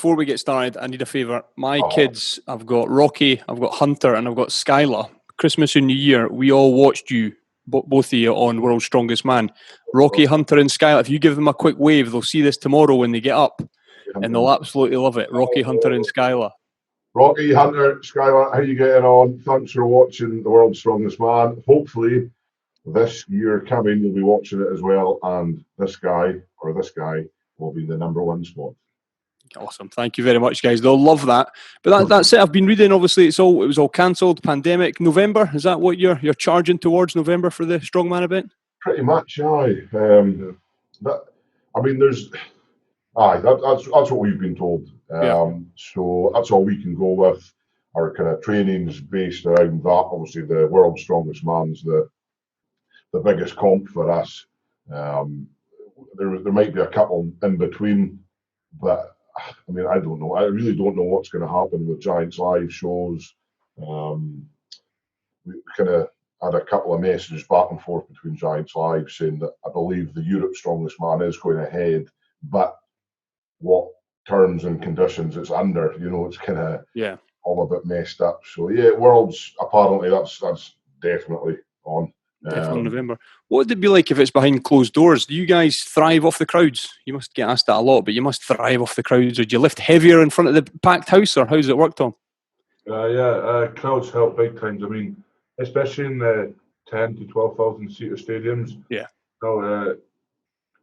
before we get started, I need a favour. My kids, I've got Rocky, I've got Hunter, and I've got Skylar. Christmas and New Year, we all watched you, both of you, on World's Strongest Man. Rocky, Hunter, and Skylar, if you give them a quick wave, they'll see this tomorrow when they get up, and they'll absolutely love it. Rocky, Hunter, and Skylar. Rocky, Hunter, Skylar, how you getting on? Thanks for watching The World's Strongest Man. Hopefully, this year coming, you'll be watching it as well, and this guy will be the #1 spot. Awesome. Thank you very much, guys. They'll love that. But that's it. I've been reading, obviously, it was all cancelled, pandemic. November, is that what you're charging towards, November, for the Strongman event? Pretty much, aye. That's what we've been told. So that's all we can go with. Our kind of training's based around that. Obviously, the World's Strongest Man's the biggest comp for us. There might be a couple in between, but I mean, I don't know. I really don't know what's going to happen with Giants Live shows. We kind of had a couple of messages back and forth between Giants Live saying that I believe the Europe Strongest Man is going ahead, but what terms and conditions it's under, it's kind of all a bit messed up. So Worlds, apparently that's definitely on. Definitely November. What would it be like if it's behind closed doors? Do you guys thrive off the crowds? You must get asked that a lot, but you must thrive off the crowds. Or do you lift heavier in front of the packed house, or how does it work, Tom? Crowds help big times. I mean, especially in the 10 to 12,000 seater stadiums. Yeah. So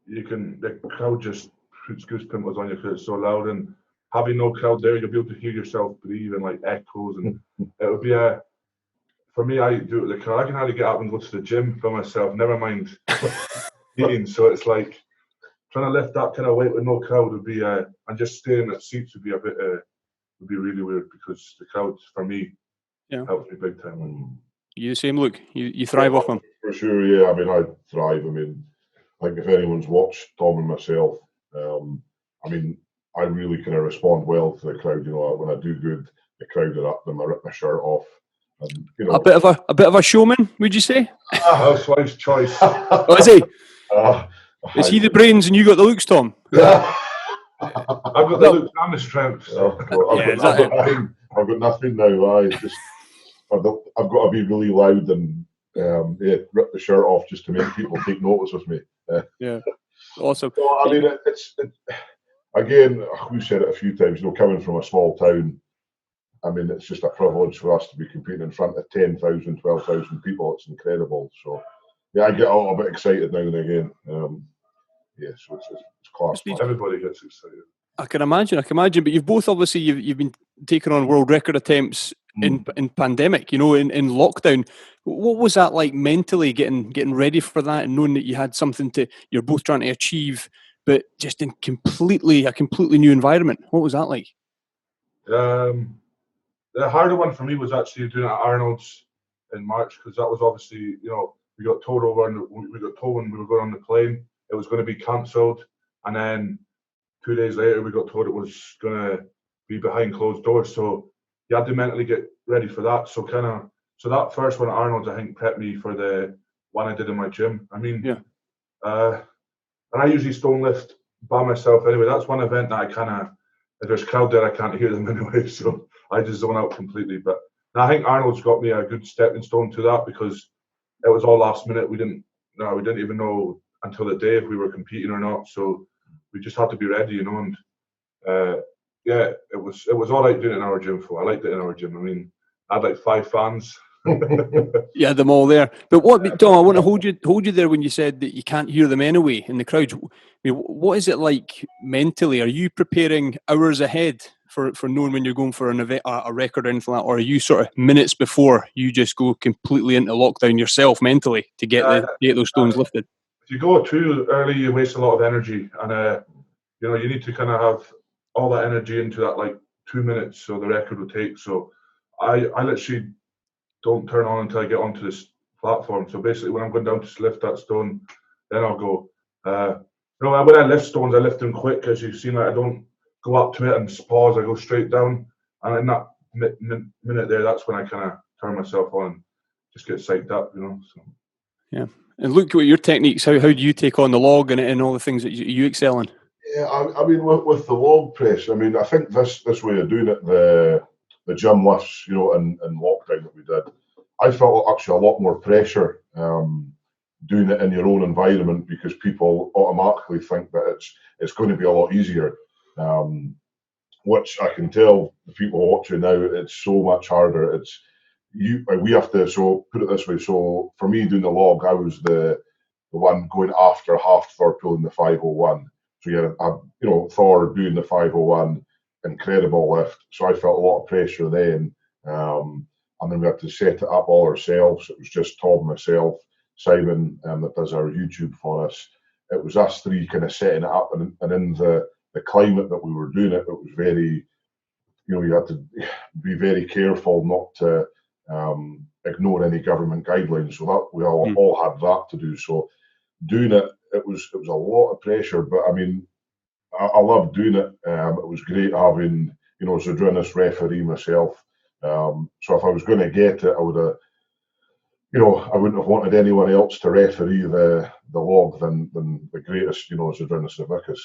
the crowd just puts goosebumps on you because it's so loud, and having no crowd there, you'll be able to hear yourself breathe and like echoes, and it would be for me, I do it with the car. I can hardly get up and go to the gym by myself, never mind eating. So it's like trying to lift that kind of weight with no crowd would be, and just staying at seats would be would be really weird, because the crowd, for me, helps me big time. You the same, Luke? You thrive off them? For sure, yeah. I mean, I thrive. I mean, like if anyone's watched Tom and myself, I mean, I really kind of respond well to the crowd. When I do good, the crowd are up, then I rip my shirt off. And, a bit of a showman, would you say? Housewife's choice. Oh, is he? Is he the brains and you got the looks, Tom? I've got the looks and the strength. I've got nothing now. I've got to be really loud and rip the shirt off just to make people take notice of me. Awesome. So, I mean, again, we've said it a few times. Coming from a small town, I mean, it's just a privilege for us to be competing in front of 10,000, 12,000 people. It's incredible. So, I get a little bit excited now and again. So it's class. Everybody gets excited. I can imagine. But you've both obviously you've been taking on world record attempts in pandemic. In lockdown. What was that like mentally, getting ready for that and knowing that you had something you're both trying to achieve, but just in a completely new environment? What was that like? The harder one for me was actually doing it at Arnold's in March, because that was obviously, we got told when we were going on the plane it was going to be cancelled, and then 2 days later we got told it was going to be behind closed doors. So you had to mentally get ready for that. So that first one at Arnold's, I think, prepped me for the one I did in my gym. I mean, and I usually stone lift by myself anyway. That's one event that if there's crowd there, I can't hear them anyway. So I just zone out completely. But I think Arnold's got me a good stepping stone to that, because it was all last minute. We didn't even know until the day if we were competing or not. So we just had to be ready, And it was all right doing it in our gym. I liked it in our gym. I mean, I had like 5 fans. You had them all there. But Tom, I want to hold you there when you said that you can't hear them anyway in the crowd. I mean, what is it like mentally? Are you preparing hours ahead for knowing when you're going for an event, a record or anything like that, or are you sort of minutes before you just go completely into lockdown yourself mentally to get those stones lifted? If you go too early, you waste a lot of energy, and you need to kind of have all that energy into that like 2 minutes, so the record would take. So I literally don't turn on until I get onto this platform. So basically, when I'm going down to lift that stone, then I'll go. When I lift stones, I lift them quick, as you've seen. I don't go up to it and pause. I go straight down, and in that minute there, that's when I kind of turn myself on and just get psyched up, So. Yeah, and look at your techniques. How do you take on the log and all the things that you excel in? Yeah, I mean, with the log press, I mean, I think this way of doing it, the gym lifts, you know, in lockdown that we did, I felt actually a lot more pressure doing it in your own environment, because people automatically think that it's going to be a lot easier. Which I can tell the people watching now, it's so much harder. We have to, so put it this way. So for me doing the log, I was the one going after half Thor pulling the 501. So you know, Thor doing the 501, incredible lift. So I felt a lot of pressure then. And then we had to set it up all ourselves. It was just Tom, myself, Simon, that does our YouTube for us. It was us three kind of setting it up, and in the climate that we were doing it, it was very, you know, you had to be very careful not to ignore any government guidelines. So that we all had that to do. So doing it, it was a lot of pressure, but I mean, I loved doing it. It was great having, you know, Zadrunas referee myself. So if I was going to get it, I would have, you know, I wouldn't have wanted anyone else to referee the log than the greatest, you know, Zadrunas Savickas.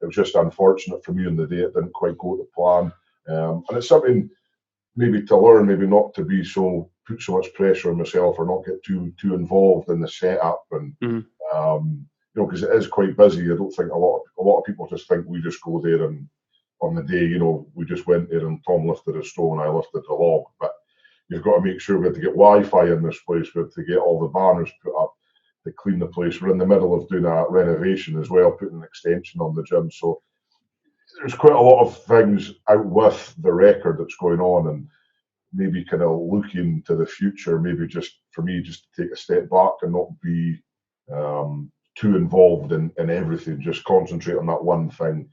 It was just unfortunate for me on the day it didn't quite go to plan. And it's something maybe to learn, maybe not to be put so much pressure on myself, or not get too involved in the setup, and you know, because it is quite busy. I don't think a lot of people just think we just go there, and on the day, you know, we just went there and Tom lifted a stone, I lifted the log. But you've got to make sure we had to get Wi-Fi in this place, we had to get all the banners put up to clean the place. We're in the middle of doing a renovation as well, putting an extension on the gym. So there's quite a lot of things out with the record that's going on, and maybe kind of looking to the future, maybe just for me, just to take a step back and not be too involved in everything, just concentrate on that one thing.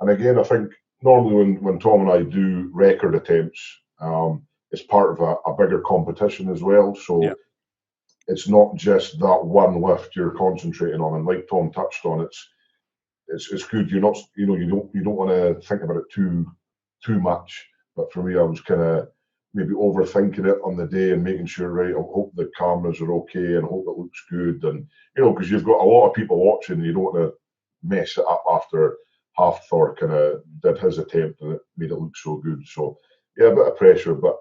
And again, I think normally when Tom and I do record attempts, it's part of a bigger competition as well. So it's not just that one lift you're concentrating on. And like Tom touched on, it's good. You're not, you know, you don't want to think about it too much. But for me, I was kind of maybe overthinking it on the day and making sure, right, I hope the cameras are okay and I hope it looks good. And, you know, because you've got a lot of people watching, and you don't want to mess it up after half Thor kind of did his attempt and it made it look so good. So, yeah, a bit of pressure, but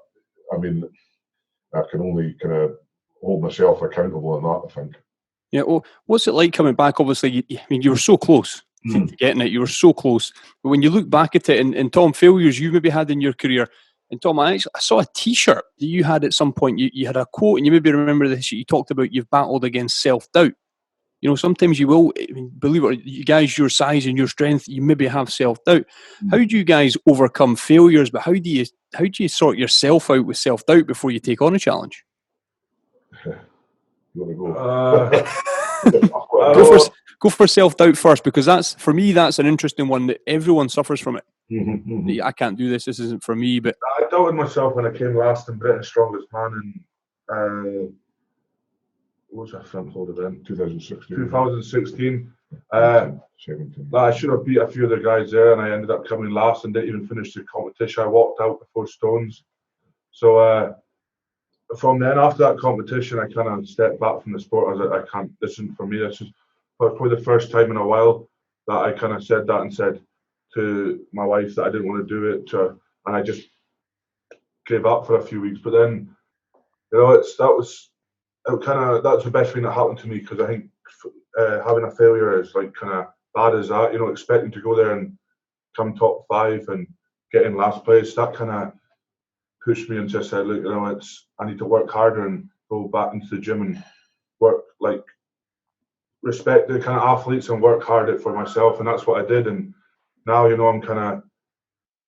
I mean, I can only kind of hold myself accountable on that, I think. Yeah, well, what's it like coming back? Obviously, I mean, you were so close to getting it. You were so close. But when you look back at it, and Tom, failures you maybe had in your career, and Tom, I saw a T-shirt that you had at some point. You had a quote, and you maybe remember this. You talked about you've battled against self-doubt. You know, sometimes you will, I mean, believe it or not, you guys, your size and your strength, you maybe have self-doubt. How do you guys overcome failures? But how do you sort yourself out with self-doubt before you take on a challenge? You want to go? Go for self-doubt first, because that's, for me, that's an interesting one that everyone suffers from it. I can't do this. This isn't for me. But I doubted myself when I came last in Britain's Strongest Man in what was that front hold event? 2016. I should have beat a few of the guys there, and I ended up coming last and didn't even finish the competition. I walked out before Stones. So from then, after that competition, I kind of stepped back from the sport. I was like, I can't, this isn't for me. This is probably the first time in a while that I kind of said that, and said to my wife that I didn't want to do it, and I just gave up for a few weeks. But then, you know, that's the best thing that happened to me, because I think having a failure is like kind of bad as that. You know, expecting to go there and come top 5 and get in last place, that kind of pushed me and just said, look, you know, I need to work harder and go back into the gym and work, like, respect the kind of athletes and work hard for myself. And that's what I did. And now, you know, I'm kind of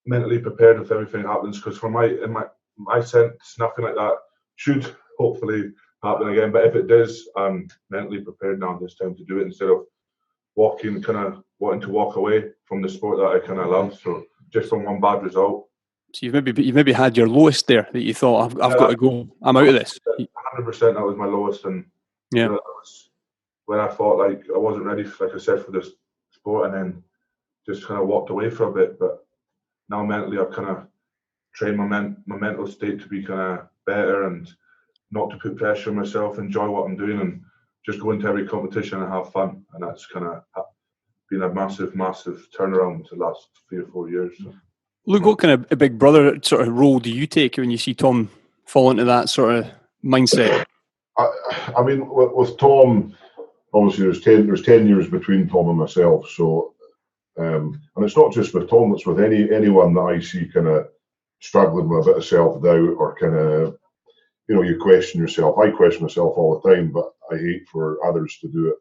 mentally prepared if everything happens, because in my sense, nothing like that should hopefully happen again. But if it does, I'm mentally prepared now this time to do it, instead of wanting to walk away from the sport that I kind of love. So just from one bad result. So you've maybe had your lowest there, that you thought, I've got to go, I'm out of this. 100%, that was my lowest, and yeah, you know, that was when I thought like I wasn't ready, like I said, for this sport, and then just kind of walked away for a bit. But now mentally, I've kind of trained my mental state to be kind of better and not to put pressure on myself, enjoy what I'm doing, and just go into every competition and have fun. And that's kind of been a massive turnaround to the last 3 or 4 years. So. Luke, what kind of a big brother sort of role do you take when you see Tom fall into that sort of mindset? I mean, with Tom, obviously there's 10 years between Tom and myself. So, and it's not just with Tom; it's with anyone that I see kind of struggling with a bit of self-doubt or kind of, you question yourself. I question myself all the time, but I hate for others to do it,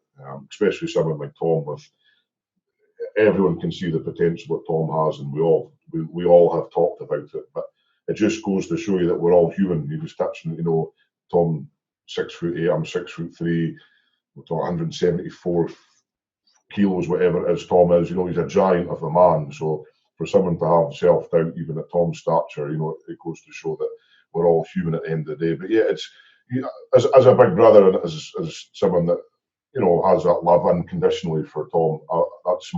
especially someone like Tom. Everyone can see the potential that Tom has, and we all have talked about it. But it just goes to show you that we're all human. He was touching, Tom 6'8", I'm 6'3", we're talking 174 kilos, whatever it is. Tom is, he's a giant of a man. So for someone to have self-doubt, even at Tom's stature, it goes to show that we're all human at the end of the day. But yeah, it's as a big brother and as someone that has that love unconditionally for Tom. That's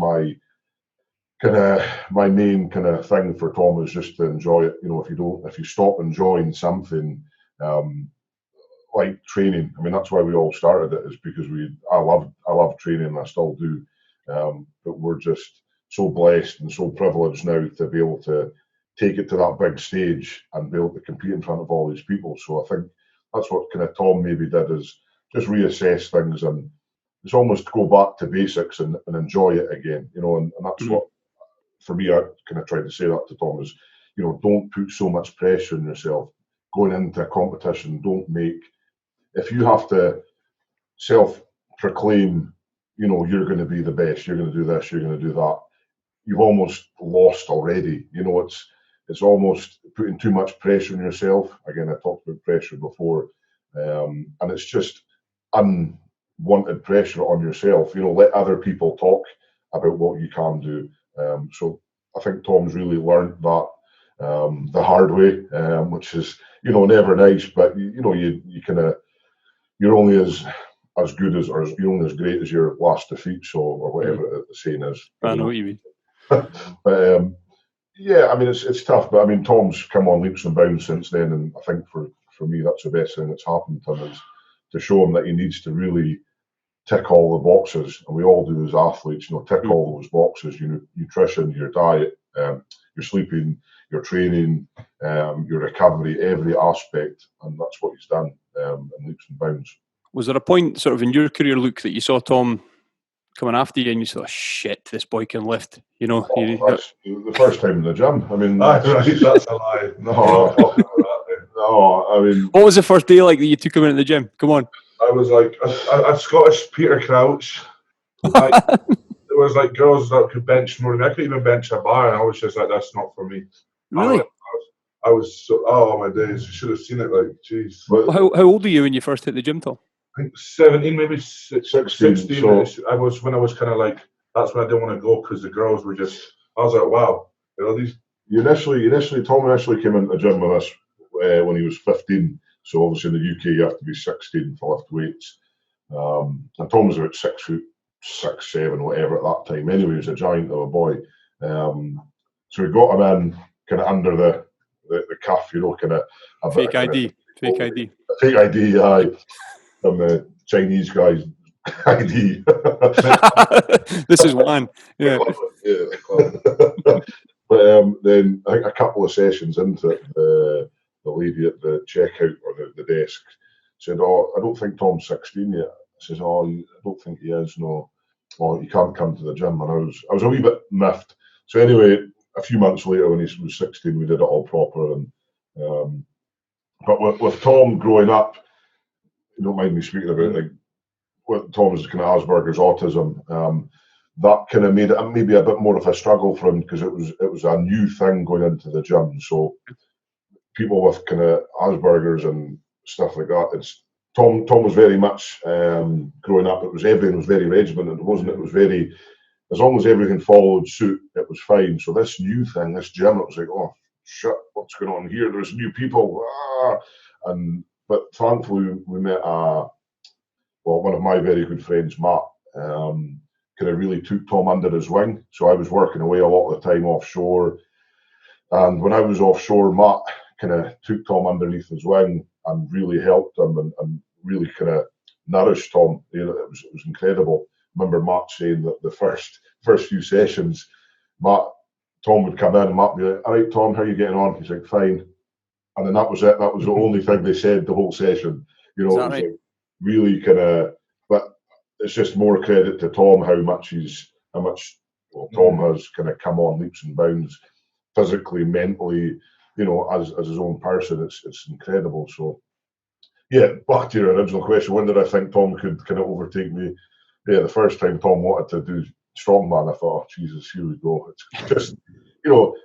my main kind of thing for Tom, is just to enjoy it. If you stop enjoying something, like training. I mean, that's why we all started it, is because I love training, and I still do. But we're just so blessed and so privileged now to be able to take it to that big stage and be able to compete in front of all these people. So I think that's what kind of Tom maybe did, is just reassess things and it's almost go back to basics and enjoy it again. And that's what, for me, I kind of tried to say that to Tom, is, don't put so much pressure on yourself going into a competition. If you have to self-proclaim, you're going to be the best, you're going to do this, you're going to do that, you've almost lost already. It's almost putting too much pressure on yourself. Again, I talked about pressure before, and it's just unwanted pressure on yourself. Let other people talk about what you can do. So I think Tom's really learned that the hard way, which is never nice, but you kind of, you're only as good as, or you're only as great as your last defeat, or whatever the saying is. I know what you mean. But yeah, I mean, it's tough, but I mean, Tom's come on leaps and bounds since then, and I think for me, that's the best thing that's happened to him, is to show him that he needs to really tick all the boxes, and we all do as athletes, tick all those boxes, nutrition, your diet, your sleeping, your training, your recovery, every aspect, and that's what he's done in leaps and bounds. Was there a point sort of in your career, Luke, that you saw Tom coming after you and you saw, shit, this boy can lift, That's the first time in the gym. I mean, that's a lie. No, I mean, what was the first day like that you took him into the gym? Come on. I was like a Scottish Peter Crouch. Like, there was like girls that could bench more than me. I couldn't even bench a bar, and I was just like, that's not for me. Really? I was so, oh my days, you should have seen it. Like, jeez. Well, how old were you when you first hit the gym, Tom? I think 17, maybe 16. So I was kind of like, that's when I didn't want to go, because the girls were just, I was like, wow. These. Tom initially came into the gym with us when he was 15. So obviously in the UK you have to be 16 to lift weights. And Tom was about 6'6", 7", whatever at that time. Anyway, he was a giant of a boy. So we got him in kind of under the cuff, kind of fake ID. Fake ID. Fake ID, aye. And the Chinese guy's ID. This is one. Yeah. But then I think a couple of sessions into it, the lady at the checkout or the desk said, "Oh, I don't think Tom's 16 yet." I says, "Oh, I don't think he is. No, well, you can't come to the gym." And I was a wee bit miffed. So anyway, a few months later, when he was 16, we did it all proper. And but with Tom growing up, you don't mind me speaking about like with Tom's kind of Asperger's autism. That kind of made it maybe a bit more of a struggle for him, because it was a new thing going into the gym. So people with kind of Asperger's and stuff like that, Tom was very much growing up. Everything was very regimented. It was very, as long as everything followed suit, it was fine. So this new thing, this gym, it was like, oh shit, what's going on here? There's new people, but thankfully we met one of my very good friends, Matt. Kind of really took Tom under his wing. So I was working away a lot of the time offshore, and when I was offshore, Matt kind of took Tom underneath his wing and really helped him and really kind of nourished Tom. It was incredible. I remember Matt saying that the first few sessions, Tom would come in and Matt would be like, "All right, Tom, how are you getting on?" He's like, "Fine." And then that was it. That was the only thing they said the whole session. You know, it was like really kind of, but it's just more credit to Tom how much Tom has kind of come on leaps and bounds physically, mentally, you know, as his own person. It's incredible. So yeah, back to your original question, when did I think Tom could kind of overtake me? Yeah, the first time Tom wanted to do strongman, I thought, oh, Jesus, here we go. It's just, you know,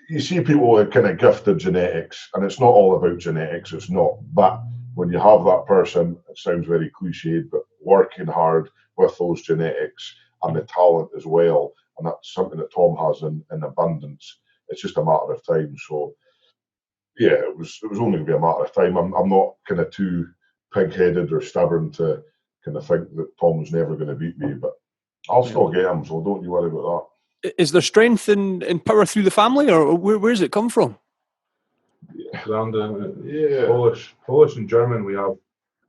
you see people with kind of gifted genetics, and it's not all about genetics, it's not. But when you have that person, it sounds very cliched, but working hard with those genetics and the talent as well, and that's something that Tom has in abundance. It's just a matter of time. So yeah, it was only going to be a matter of time. I'm not kind of too pig-headed or stubborn to kind of think that Tom's never going to beat me, but I'll still get him, so don't you worry about that. Is there strength and power through the family, or where's it come from? Polish and German we have.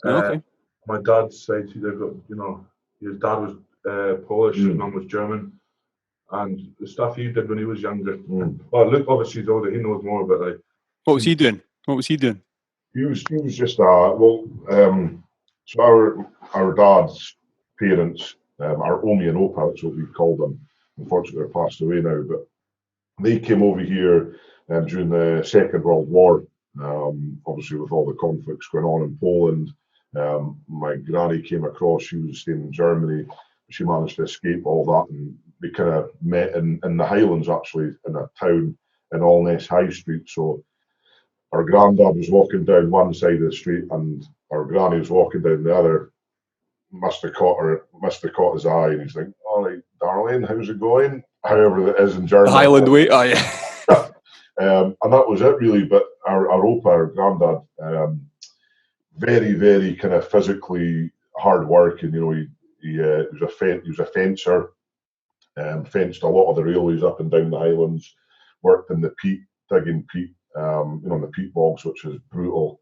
Okay. My dad's side, they've got, you know, his dad was Polish, his mum was German, and the stuff he did when he was younger. Well, Luke obviously is older; he knows more about like. What was he doing? He was just so our dad's parents, our Omi and Opa, that's what we called them. Unfortunately, they're passed away now, but they came over here during the Second World War. Obviously, with all the conflicts going on in Poland, my granny came across. She was staying in Germany. She managed to escape all that, and we kind of met in the Highlands, actually, in a town in Allness High Street. So our granddad was walking down one side of the street, and our granny was walking down the other. Must have caught his eye, and he's like, "All right, darling, how's it going?" However it is in German. The Highland way, oh yeah. And that was it really. But our Opa, our granddad, very, very kind of physically hard work, and you know, he was a fencer, fenced a lot of the railways up and down the Highlands, worked in the peat, digging peat, you know, the peat bogs, which is brutal.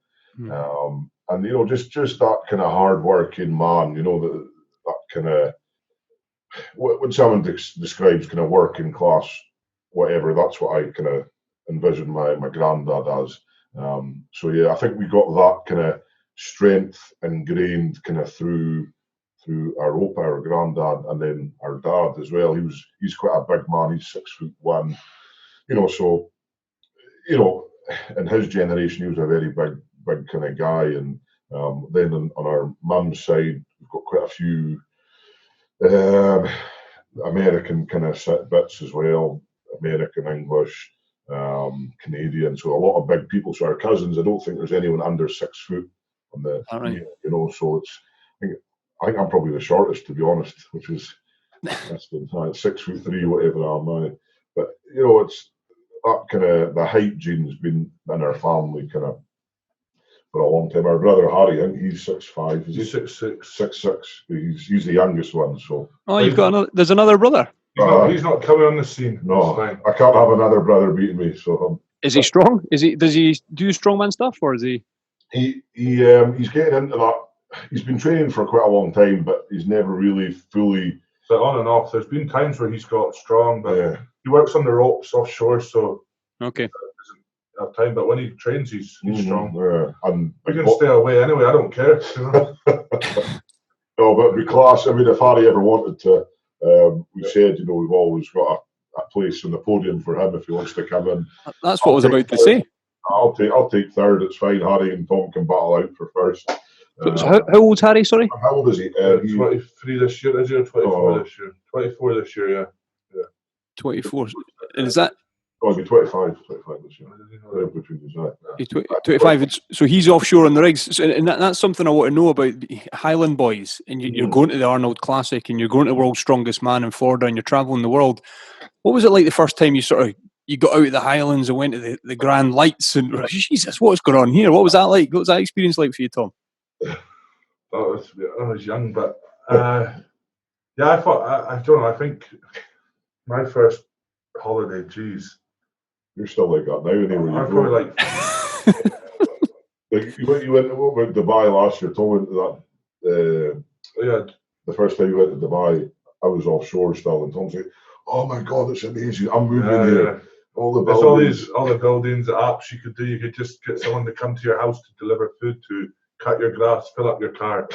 And you know, just that kind of hard working man, you know, that kind of, when someone describes kind of working class, whatever, that's what I kind of envision my granddad as. So yeah, I think we got that kind of strength ingrained kind of through our Opa, our granddad, and then our dad as well. He's quite a big man. He's 6'1", you know. So you know, in his generation, he was a very big kind of guy. And then on our mum's side, we've got quite a few American kind of bits as well. American, English, Canadian. So a lot of big people. So our cousins, I don't think there's anyone under 6 foot on the, you know. So it's, I think I'm probably the shortest, to be honest, which is that's been 6'3", whatever am I. But you know, it's that kind of, the height gene's been in our family kind of for a long time. Our brother Harry, I think he's 6'5". He's 6'6". 6'6". He's the youngest one. So you've got there's another brother. He's not coming on the scene. No, I can't have another brother beating me. So is he strong? Does he do strongman stuff, or is he? He's getting into that. He's been training for quite a long time, but he's never really fully. So on and off. There's been times where he's got strong, but he works on the ropes offshore, so okay. Doesn't have time. But when he trains, he's strong. Yeah, and we can stay away anyway. I don't care. You know? No, but it'd be class. I mean, if Harry ever wanted to, we said, you know, we've always got a place on the podium for him if he wants to come in. That's what I was about to say. I'll take third. It's fine. Harry and Tom can battle out for first. So how old's Harry? Sorry. How old is he? He's 23 this year. Is he 24 this year? 24 this year. Yeah. 24. And is that? Oh, he'll be 25 this year. Between he's 25. So he's offshore on the rigs. And that's something I want to know about Highland boys. And you're going to the Arnold Classic, and you're going to World's Strongest Man in Florida, and you're traveling the world. What was it like the first time you got out of the Highlands and went to the Grand Lights? And Jesus, what's going on here? What was that like? What was that experience like for you, Tom? I was young, but yeah, I thought I don't know. I think my first holiday, geez, you're still like that now. Anyway, I'm probably like you went to Dubai last year. Told me that the first time you went to Dubai, I was offshore still, and Tom's like, "Oh my God, it's amazing! I'm moving here. Yeah. All the There's buildings, all the buildings, the apps you could do. You could just get someone to come to your house to deliver food to, cut your grass, fill up your car.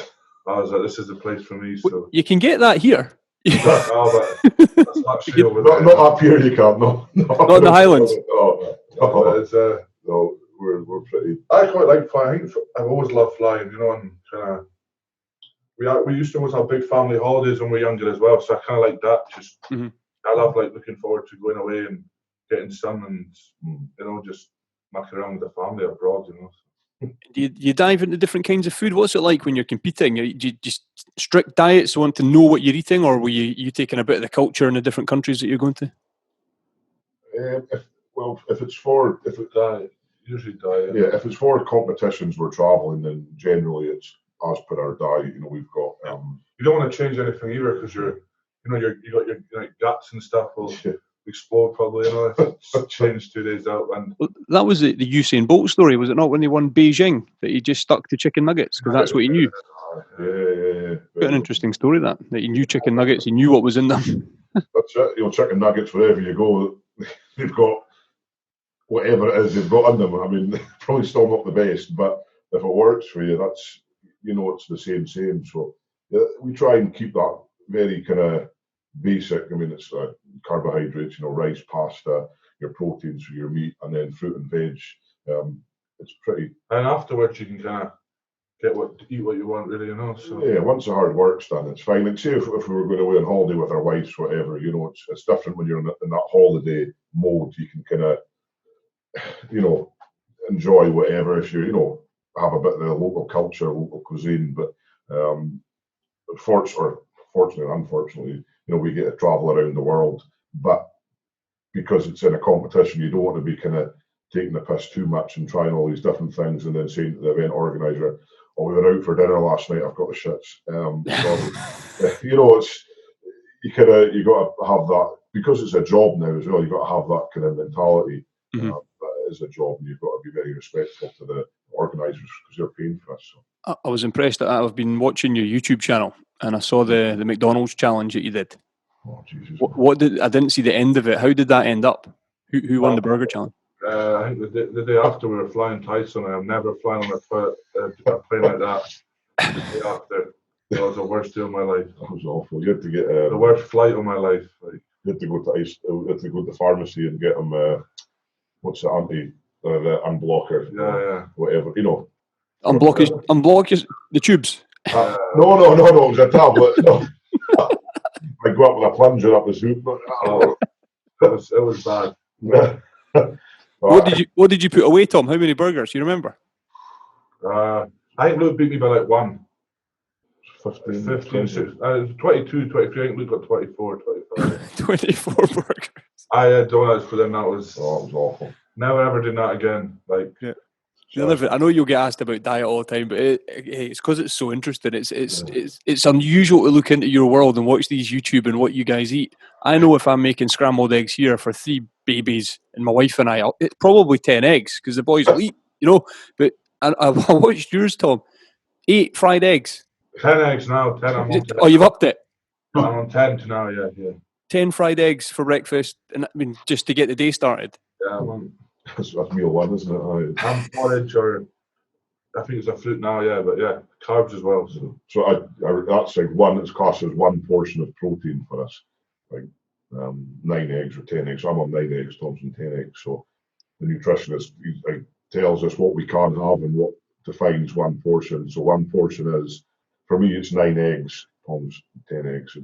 I was like, this is the place for me. So You can get that here. oh, but that's luxury over there. not up here. You can't. No, Not in the Highlands. No, But it's, no, we're pretty. I quite like flying. I think I've always loved flying, you know, and kind of. We used to always have big family holidays when we were younger as well, so I kind of like that. Just I love like looking forward to going away and getting sun and you know just mucking around with the family abroad, you know. Do you dive into different kinds of food? What's it like when you're competing? Do you just strict diets, want to know what you're eating, or were you taking a bit of the culture in the different countries that you're going to? If it's for Diet, usually diet. yeah, if it's for competitions we're traveling, then generally it's as per our diet. You know, we've got You don't want to change anything either because you got your like, guts and stuff will explode probably. You know, if it's changed 2 days out. And Well, that was the Usain Bolt story, was it not? When they won Beijing, that he just stuck to chicken nuggets because that's what he knew. yeah. Quite an interesting story that he knew chicken nuggets, he knew what was in them. That's it. You know, chicken nuggets wherever you go, they've got whatever it is they've got in them. I mean, probably still not the best, but if it works for you, that's it's the same. So yeah, we try and keep that very kind of basic. I mean, it's carbohydrates, rice, pasta, your proteins for your meat, and then fruit and veg. It's pretty. And afterwards, you can kind of eat what you want, really, you know. So Yeah, once the hard work's done, it's fine. Like, say if we were going away on holiday with our wives, whatever, it's different when you're in that holiday mode. You can kind of, enjoy whatever if you, have a bit of the local culture, local cuisine. But fortunately or unfortunately, we get to travel around the world. But because it's in a competition, you don't want to be kind of taking the piss too much and trying all these different things and then saying to the event organizer, "Oh, we were out for dinner last night. I've got the shits." It's you got to have that because it's a job now as well. You got to have that kind of mentality. That it is a job, and you've got to be very respectful to the organisers because they're paying for us. So. I was impressed that I've been watching your YouTube channel and I saw the McDonald's challenge that you did. Oh Jesus! I didn't see the end of it. How did that end up? Who won the burger challenge? I think the day after we were flying Tyson. I'm never flying on a plane like that. The day after, that was the worst day of my life. That was awful. You had to get the worst flight of my life. Like, you had to go to the pharmacy and get them. What's the the unblocker? Yeah. Whatever, Unblock the tubes. No, it was a tablet. No. I go up with a plunger up the soup. It was bad. What did you put away, Tom? How many burgers? You remember? I think Luke beat me by like one. 15, 22, 23. I think Luke got 24, 25. 24 burgers. I had donuts for them. That was awful. Never ever doing that again. Like, yeah. I know you'll get asked about diet all the time, but it's because it's so interesting. It's unusual to look into your world and watch these YouTube and what you guys eat. I know if I'm making scrambled eggs here for 3 babies and my wife and I, it's probably 10 eggs because the boys will eat, But I watched yours, Tom. 8 fried eggs. 10 eggs now. 10. I'm on 10. Oh, you've upped it. I'm on 10 to now. Yeah. 10 fried eggs for breakfast, and I mean just to get the day started. Yeah, that's meal one, isn't it? I'm porridge or I think it's a fruit now, yeah, but yeah, carbs as well. So I that's like one. It's classed as one portion of protein for us, like 9 eggs or 10 eggs. I'm on 9 eggs, Tom's on 10 eggs. So the nutritionist tells us what we can have and what defines one portion. So one portion is, for me, it's 9 eggs. Tom's 10 eggs.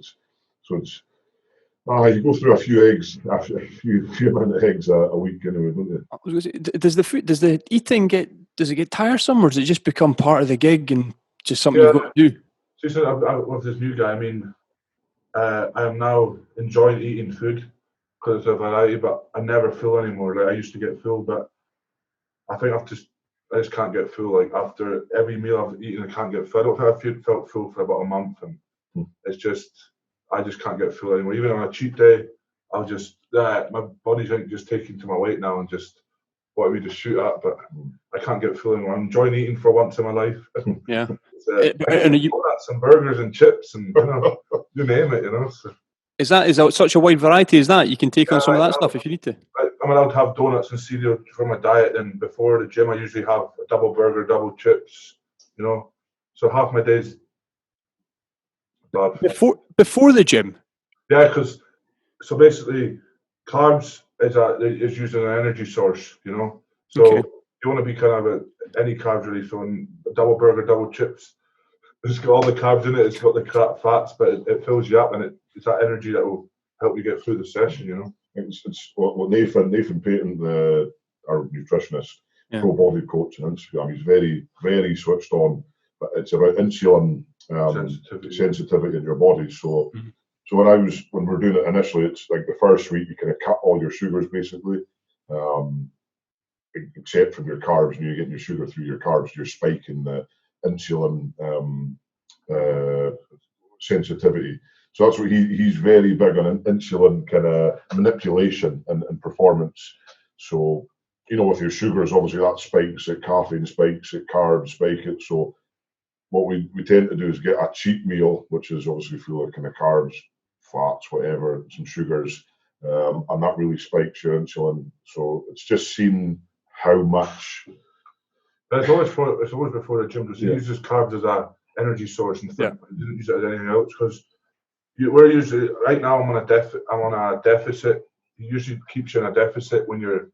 You go through a few eggs, a few amount of eggs a week anyway, don't you? Does the eating does it get tiresome, or does it just become part of the gig and just something you've got to do? So with this new guy, I mean, I am now enjoying eating food because it's a variety, but I never full anymore. Like I used to get full, but I think I just can't get full. Like after every meal I've eaten, I can't get full. I don't think I felt full for about a month, and it's just. I just can't get full anymore. Even on a cheat day, my body's just taking to my weight now and just wanted me to shoot at, but I can't get feeling. I'm enjoying eating for once in my life. Yeah. And donuts and burgers and chips and you name it, So. Is that such a wide variety as that? You can take on some of that stuff if you need to. I'm allowed to have donuts and cereal for my diet, and before the gym I usually have a double burger, double chips, So half my days. Before the gym? Yeah, because so basically carbs is used as an energy source, So okay. You want to be kind of any carbs really. So in a double burger, double chips, it's got all the carbs in it. It's got the crap fats, but it fills you up, and it's that energy that will help you get through the session. It's what Nathan Payton, our nutritionist, pro body coach on Instagram. He's very, very switched on, but it's about insulin sensitivity in your body. So, so when we're doing it initially, it's like the first week you kind of cut all your sugars basically, except from your carbs, and you're getting your sugar through your carbs. You're spiking the insulin sensitivity. So that's what he's very big on, insulin kind of manipulation and performance. So, with your sugars, obviously that spikes it, caffeine spikes it, carbs spike it. So what we tend to do is get a cheat meal, which is obviously full of kind of carbs, fats, whatever, some sugars, and that really spikes your insulin. So it's just seeing how much. But it's always before the gym, because he uses carbs as an energy source and stuff. He didn't use it as anything else, because we're usually right now. I'm on a deficit. He usually keeps you in a deficit when you're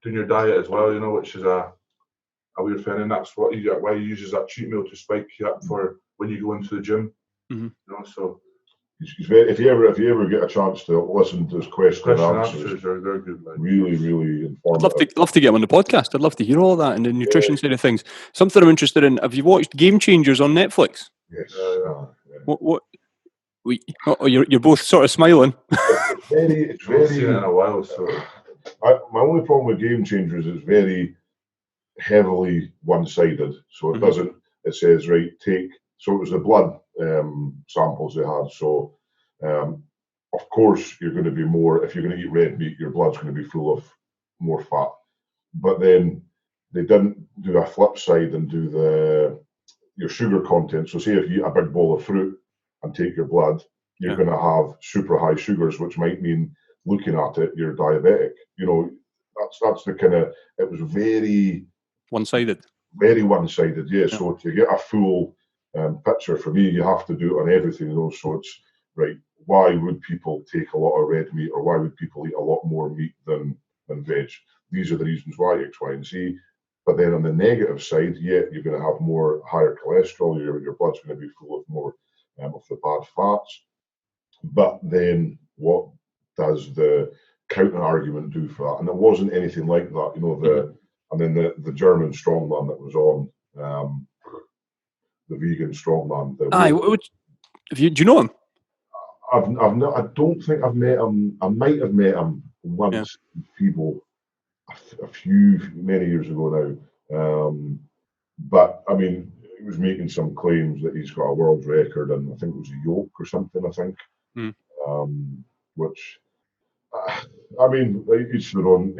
doing your diet as well, which is a weird thing, and that's why he uses that cheat meal to spike you up for when you go into the gym. So he's very, if you ever get a chance to listen to his question and answers, they're good. Really, really informative. I'd love to get him on the podcast. I'd love to hear all that and the nutrition side of things. Something I'm interested in. Have you watched Game Changers on Netflix? Yes. What? You're both sort of smiling. It's very. I've seen it in a while, so. My only problem with Game Changers is very heavily one-sided. So it doesn't. It says take. So it was the blood samples they had. So of course you're going to be more. If you're going to eat red meat, your blood's going to be full of more fat. But then they didn't do a flip side and do your sugar content. So say if you eat a big bowl of fruit and take your blood, you're going to have super high sugars, which might mean looking at it, you're diabetic. That's the kind of. It was very one-sided. Very one-sided, yeah. So to get a full picture, for me, you have to do it on everything. So it's right. Why would people take a lot of red meat, or why would people eat a lot more meat than veg? These are the reasons why X, Y, and Z. But then on the negative side, you're going to have higher cholesterol. Your blood's going to be full of more of the bad fats. But then what does the counter argument do for that? And it wasn't anything like that. And then the German strongman that was on, the vegan strongman. Do you know him? I've not. I don't think I've met him. I might have met him once in Feeble, many years ago now. But I mean, he was making some claims that he's got a world record, and I think it was a yoke or something. I think, which, I mean, each their own.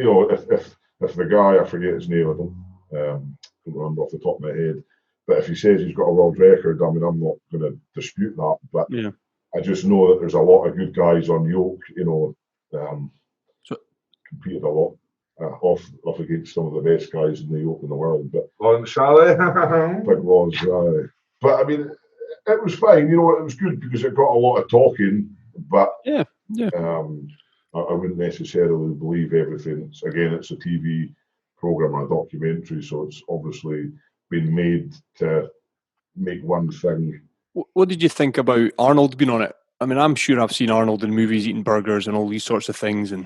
If the guy, I forget his name, I don't remember off the top of my head, but if he says he's got a world record, I mean, I'm not going to dispute that. But I just know that there's a lot of good guys on yoke. Competed a lot. Off against some of the best guys in the yoke in the world, but big laws. But I mean, it was fine. It was good because it got a lot of talking. But I wouldn't necessarily believe everything. It's a TV program or a documentary, so it's obviously been made to make one thing. What did you think about Arnold being on it? I mean, I'm sure I've seen Arnold in movies eating burgers and all these sorts of things, and.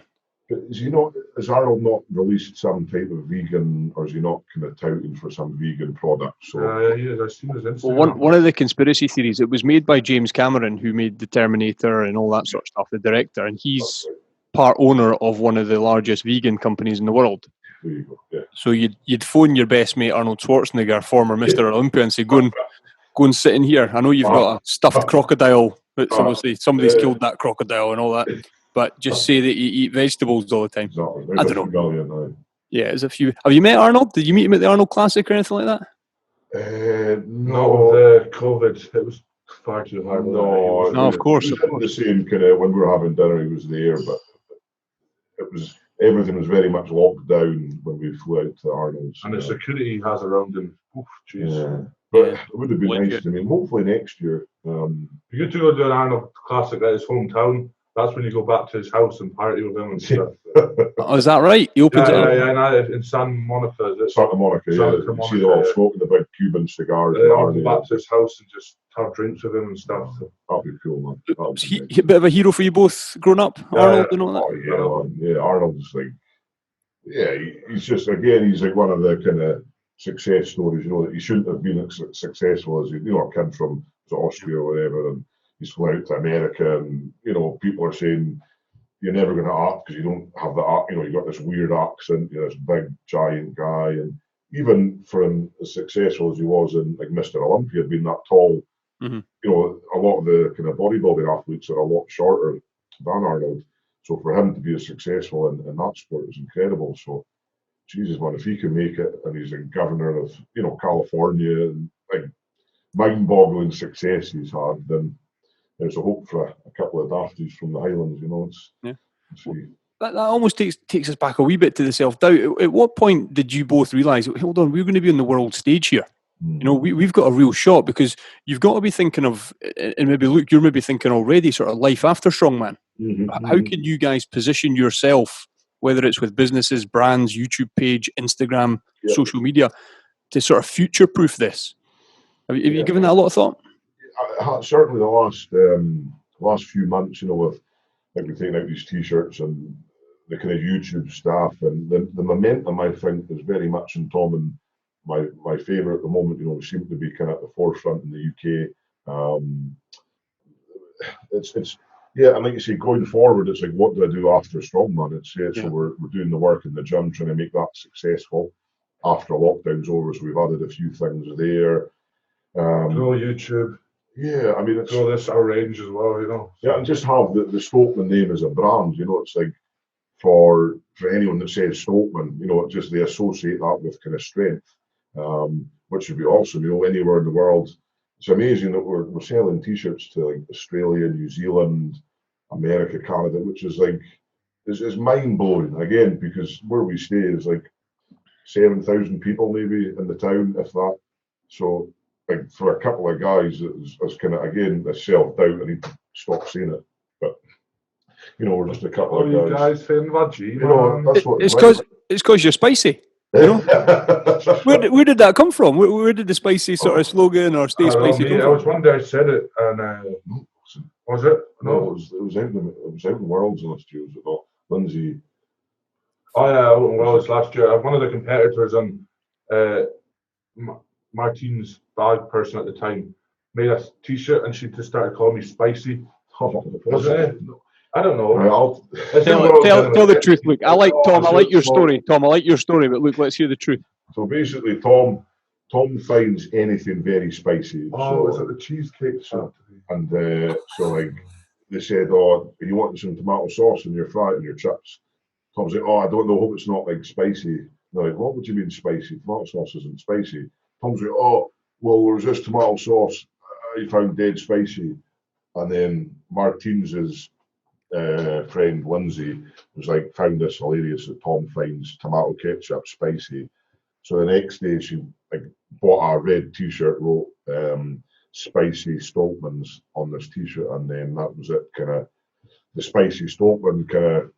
Has Arnold not released some type of vegan, or is he not kind of touting for some vegan product? So he is. I've seen his Instagram. Well, one of the conspiracy theories, it was made by James Cameron, who made the Terminator and all that sort of stuff, the director, and he's part owner of one of the largest vegan companies in the world. There you go. Yeah. So you'd phone your best mate Arnold Schwarzenegger, former Mr. Olympia, and say, go and sit in here. I know you've got a stuffed crocodile, but obviously somebody's killed that crocodile and all that. But just say that you eat vegetables all the time. Exactly. I don't know. Yeah, there's a few. Have you met Arnold? Did you meet him at the Arnold Classic or anything like that? Not with COVID. It was far too hard. No, No, of course. He was in the same kind of, when we were having dinner, he was there, but it was, everything was very much locked down when we flew out to Arnold's. And the security he has around him. Oof, jeez. Yeah. But it would have been nice to me. Hopefully next year. You to go do an Arnold Classic at his hometown. That's when you go back to his house and party with him and stuff. Oh, is that right? He opens it up? Yeah, in Santa Monica. Santa Monica, yeah. Santa Monica, you see them all smoking the big Cuban cigars. I'll go back to his house and just have drinks with him and stuff. That'd be cool, man. Was he a bit of a hero for you both growing up, Arnold? And all that? Oh, yeah, Arnold's like, yeah, he's just, again, he's like one of the kind of success stories, you know, that he shouldn't have been as successful as, you know, a kid from Austria or whatever, and he's flown out to America, and, you know, people are saying, you're never going to act because you don't have the, you know, you got this weird accent, you're this big, giant guy, and even for him, as successful as he was in, like, Mr. Olympia, being that tall, you know, a lot of the kind of bodybuilding athletes are a lot shorter than Arnold. So for him to be as successful in that sport is incredible. So, Jesus, man, if he can make it, and he's a governor of, you know, California, and like mind-boggling success he's had, then there's a hope for a couple of dafties from the Highlands, you know. That almost takes us back a wee bit to the self-doubt. At what point did you both realise, hold on, we're going to be on the world stage here? You know, we've got a real shot, because you've got to be thinking of, and maybe Luke, you're maybe thinking already, sort of life after strongman. How can you guys position yourself, whether it's with businesses, brands, YouTube page, Instagram, social media, to sort of future-proof this? Have you given that a lot of thought? Certainly the last few months, you know, with like we're taking out these t-shirts and the kind of YouTube stuff, and the momentum, I think, is very much in Tom and my favour at the moment. You know, we seem to be kind of at the forefront in the UK. It's yeah, and like you say, going forward, it's like, what do I do after Strongman? So we're doing the work in the gym, trying to make that successful after lockdown's over. So we've added a few things there. Grow YouTube. Yeah, I mean, it's grow this our range as well, you know. Yeah, and just have the Stoltman name as a brand. You know, it's like for anyone that says Stoltman, you know, just they associate that with kind of strength, which would be awesome. You know, anywhere in the world. It's amazing that we're selling t-shirts to like Australia, New Zealand, America, Canada, which is like is mind blowing again, because where we stay is like 7,000 people maybe in the town, if that. So like for a couple of guys, it's kind of again a self-doubt. I need to stop saying it, but you know, we're just a couple of guys. You guys saying veggie? You know, that's what it's because you're spicy. You know? where did that come from? Where did the spicy sort of slogan or stay spicy come from? I was one day I said it, and was it? No, it was out in Worlds last year. Was it not? Lindsay. Oh yeah, out in Worlds last year. One of the competitors on Martine's bag person at the time made a t-shirt, and she just started calling me spicy. Was it? I don't know. Right, tell the truth, Luke. I like Tom. I like your story, Tom. I like your story, but Luke, let's hear the truth. So basically, Tom finds anything very spicy. Oh, is it the cheesecake shop? And so like they said, "Oh, you want some tomato sauce in your fry and your chips?" Tom's like, "Oh, I don't know. Hope it's not like spicy." They're like, "What would you mean spicy? Tomato sauce isn't spicy." Tom's like, "Oh, well, there was this tomato sauce I found dead spicy," and then Martine's friend Lindsay was like, found this hilarious that Tom finds tomato ketchup spicy. So the next day she like bought a red t-shirt, wrote spicy Stoltman's on this t-shirt, and then that was it. Kind of the spicy Stoltman kind of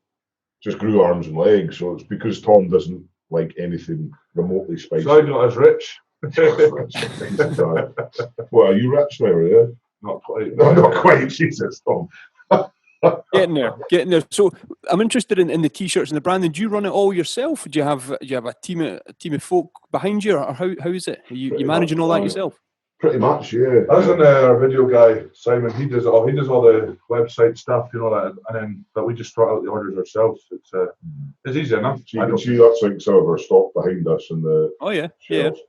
just grew arms and legs. So it's because Tom doesn't like anything remotely spicy. So I'm not as rich. Well, are you rich now, are you? Not quite. No, not quite. Jesus, Tom. Getting there. So I'm interested in the t-shirts and the branding. Do you run it all yourself? Do you have a team of folk behind you, or how is it? Are you managing all that yourself? Pretty much, yeah. As in our video guy Simon, he does all the website stuff, you know, that, and then but we just sort out the orders ourselves. It's easy enough. So you can see that's like some of our stock behind us in the shelves.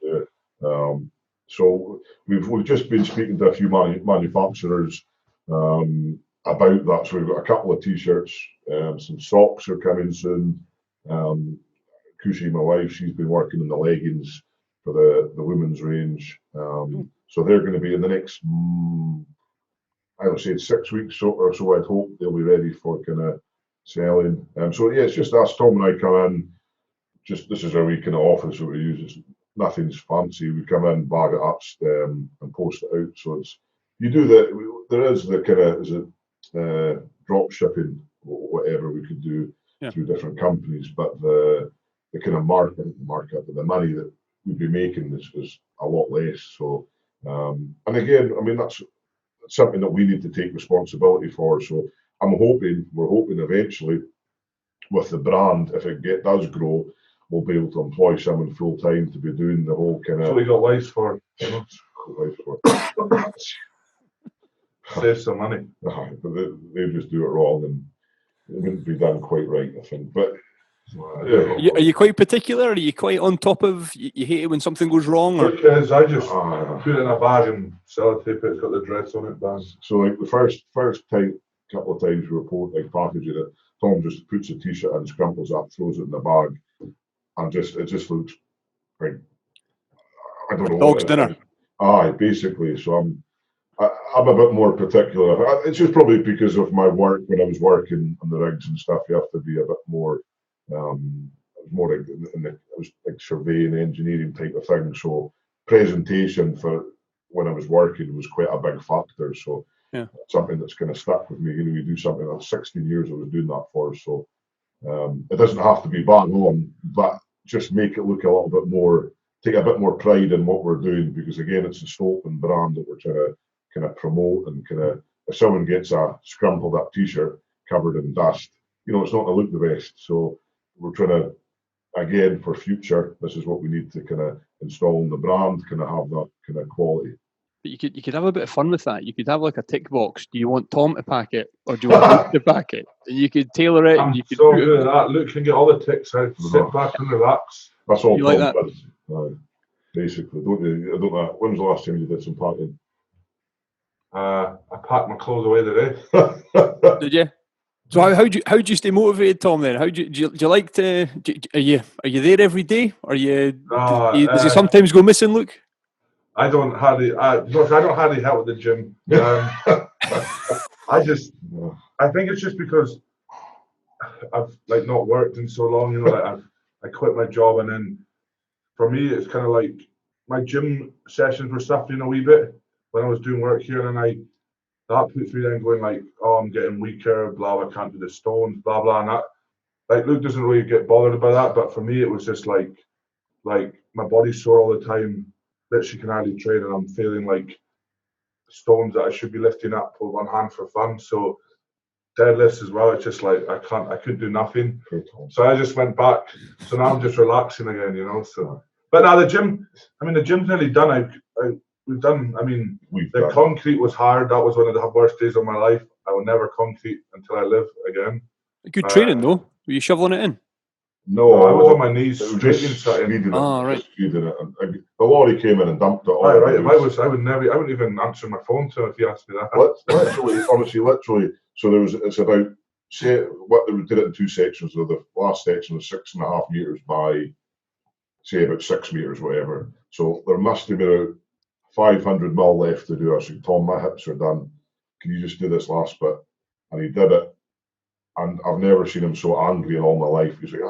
So we've just been speaking to a few manufacturers about that. So we've got a couple of t-shirts, some socks are coming soon. Cushy, my wife, she's been working in the leggings for the women's range. So they're going to be in the next, I would say 6 weeks or so. I'd hope they'll be ready for kind of selling. So yeah, it's just us. Tom and I come in. Just this is our week in the office that we use. It's nothing's fancy. We come in, bag it up, and post it out. So it's you do that. There is the kind of drop shipping, whatever we could do through different companies, but the kind of market, the money that we'd be making is a lot less. So and again, I mean that's something that we need to take responsibility for. So we're hoping eventually with the brand, if it does grow, we'll be able to employ someone full time to be doing the whole kind of. So we got wives for, you know. Save some money. But they just do it wrong, and it wouldn't be done quite right, I think. But are you quite particular? Are you quite on top of? You hate it when something goes wrong, or? Because I just put it in a bag and sellotape it. It's got the address on it. Bang. So like the first couple of times we report like packaging it, Tom just puts a t-shirt and scrumples up, throws it in the bag, and it just looks like I don't know. Dog's dinner. Aye, basically. So I'm a bit more particular. It's just probably because of my work when I was working on the rigs and stuff. You have to be a bit more. It was like surveying, engineering type of thing. So presentation for when I was working was quite a big factor. So something that's kind of stuck with me. You know, you do something that's 16 years I was doing that for. So it doesn't have to be bang on, but just make it look a little bit more. Take a bit more pride in what we're doing, because again, it's the Stoltman brand that we're trying to kind of promote, and kind of if someone gets a scrumpled up t-shirt covered in dust, you know, it's not going to look the best. So we're trying to, again, for future, this is what we need to kind of install in the brand, kind of have that kind of quality. But you could have a bit of fun with that. You could have like a tick box. Do you want Tom to pack it, or do you want Luke to pack it? And you could tailor it. I'm and you could so good at that. Luke can get all the ticks out. Sit back and relax. That's all. You like that? Basically, don't you? I don't know. When was the last time you did some packing? I packed my clothes away today. Did you? So how do you stay motivated, Tom? Then do you like to? Are you there every day? Does he sometimes go missing, Luke? I don't hardly help with the gym. I think it's just because I've like not worked in so long. You know, like I quit my job, and then for me it's kind of like my gym sessions were suffering a wee bit when I was doing work here, and that puts me then going like, oh, I'm getting weaker, blah, I can't do the stones, blah, blah, and that. Like, Luke doesn't really get bothered by that, but for me, it was just like my body's sore all the time, literally can hardly train, and I'm feeling like stones that I should be lifting up with one hand for fun. So deadlifts as well, it's just like, I couldn't do nothing. So I just went back. So now I'm just relaxing again, you know, so. But now the gym's nearly done. The concrete was hard. That was one of the worst days of my life. I will never concrete until I live again. Good training though. Were you shoveling it in? No, I was on my knees, speeding right. The lorry came in and dumped it all. Right. I wouldn't even answer my phone to if you asked me that. Literally. So it's about, say, we did it in two sections. So the last section was 6.5 meters by, say, about 6 meters, whatever. So there must have been about 500 mil left to do. I said, Tom, my hips are done. Can you just do this last bit? And he did it. And I've never seen him so angry in all my life. He's like,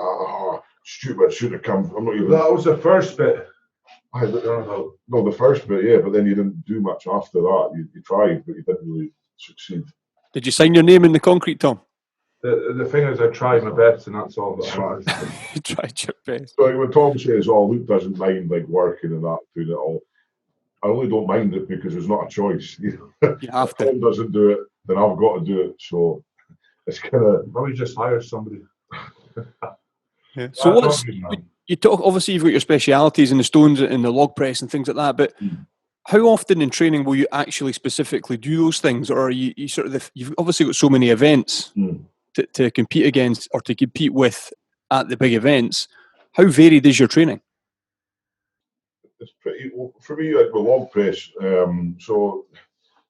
stupid, should have come. I'm not even. That was the first bit. No, the first bit, yeah, but then you didn't do much after that. You tried, but you didn't really succeed. Did you sign your name in the concrete, Tom? The thing is, I tried my best, and that's all that matters. You tried your best. So when Tom says, Luke doesn't mind like working and that, doing it all, I only don't mind it because it's not a choice. You have if to. Tom doesn't do it, then I've got to do it. So it's kind of probably just hire somebody. Yeah. So you talk? Obviously, you've got your specialities in the stones and the log press and things like that. But how often in training will you actually specifically do those things, or are you sort of you've obviously got so many events to compete against or to compete with at the big events? How varied is your training? It's pretty for me like with log press. So